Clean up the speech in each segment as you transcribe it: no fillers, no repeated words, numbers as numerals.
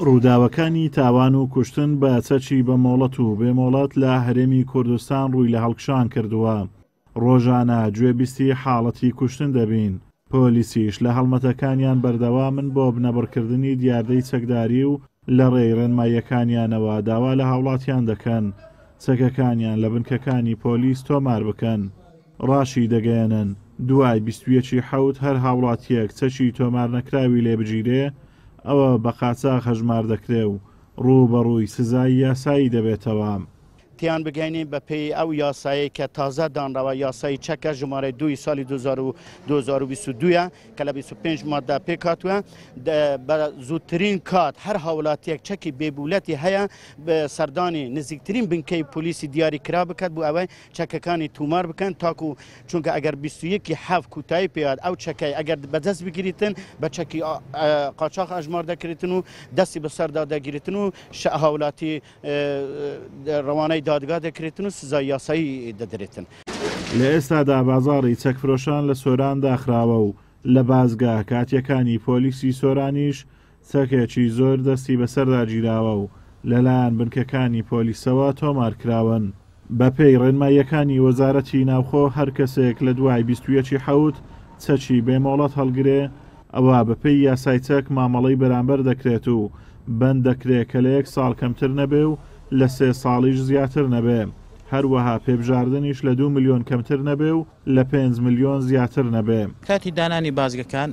ڕووداوەکانی تاوان و کوشتن بە چەکی بەمۆڵەت و بێمۆڵەت لە هەرێمی کوردستان ڕووی لە هەڵکشان کردووە. ڕۆژانە گوێبیستی حاڵەتی کوشتن دەبین. پۆلیسیش لە هەڵمەتەکانیان بەردەوامن بۆ بنەبڕکردنی دیاردەی چەکداری و لە ڕێی ڕێنماییەکانیانەوە داوا لە هاوڵاتیان دەکەن چەکەکانیان لە بنکەکانی پۆلیس تۆمار بکەن. ڕاشی دەگەیەنن دوای 21 حەوت هەر هاوڵاتیەک چەکی تۆمار نەکراوی لێ بگیرێ ئەوە بە قاچاق هەژمار دەکرێ و ڕووبەڕووی سزای یاسایی دەبێتەوە. تیان بگەینین بە پێی ئەو یاسایی کە تازە دانراوە یاسایی چەکە ژمارە 2 ساڵی 2022 کە لە 25 مادە پێک هاتووە بە زووترین کات هەر هاوڵاتیەک چەکی بێبولەتی هەیە بە سەردانی نزیکترین بنکەی پۆلیسی دیاری کرا بکات بۆ ئەوەی چەکەکانی تومار بکەن تاکو چونکە ئەگەر 21 حەف کوتایی پێات ئەو چەکەی ئەگەر بەدەست بگریتن بە چەکی قاچاق ئەژمار دەکرێتن و دەستی بەسەردا دەگیرێتن و هاوڵاتی ڕەوانەی دادگا دەکرێتن و سزای یاسایی دەدرێتن. لە ئێستادا بازاڕی چەکفرۆشان لە سۆران داخراوە و لە بازگا کاتیەکانی پۆلیسی سۆرانیش چەکێکی زۆر دەستی بەسەردا گیراوە و لەلایەن بنکەکانی پۆلیسەوە تۆمارکراون. بە پێی ڕێنماییەکانی وەزارەتی ناوخۆ هەر کەسێک لە دوای 21 حەوت چەکی بێمۆڵەت هەڵگرێ ئەوە بە پێی یاسای چەک مامەڵەی بەرامبەر دەکرێت و بەند دەکرێت کە لە 1 ساڵ کەمتر نەبێ و لە 3 ساڵیش زیاتر نەبێ. هەروەها پێبژاردنیش لە 2 ملیۆن کەمتر نەبێ و لە 5 ملیۆن زیاتر نەبێ. کاتی دانانی بازگەکان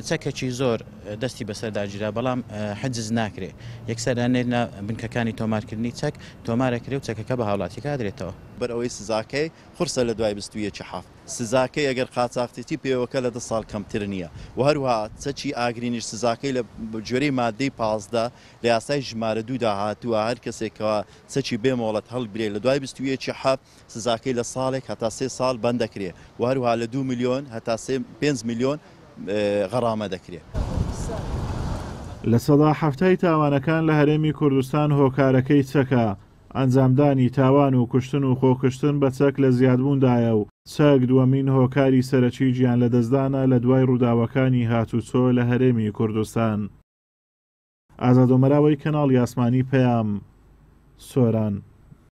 چەکێکی زۆر دەستی بەسەرداگیرا بەڵام حجز ناکرێ. یەکسەرانێنە بنکەکانی تۆمارکردنی چەک تۆمارەکرێ و چەکەکە بە هاوڵاتیەکە دەدرێتەوە. بەر ئەوەی سزاکەی قورسە لە دوای 21 حەف. سزاکەی ئەگەر قاچاقتێتی پێوەکە لە 2 ساڵ کەمتر نییە و هەروها چەکی ئاگرینیش سزاکەی لە جۆرەی مادەی 15 لە یاسای ژمارە 2 هاتووە هەر کەسێکەوە چەکی بێمۆڵەت هەڵبرێت لە دوای 21 حەف سزاکەی لە ساڵێک هەتا 3 ساڵ بەند دەکرێت و هەروها لە 2 ملیۆن هەتا 5 ملیۆن غەرامە دەکرێت. لە سەدا هەفتەی تاوانەکان لە هەرێمی کوردستان هۆکارەکەی چەکە ئەنجامدانی تاوان و کوشتن و خۆکشتن بە چەک لە زیادبووندایە و چەک دووەمین هۆکاری سەرەکی گیان لە دەستدانە لە دوای ڕووداوەکانی هاتوچۆ لە هەرێمی کوردستان. ئازادۆمەراوەی کەناڵی ئاسمانی پەیام سۆران.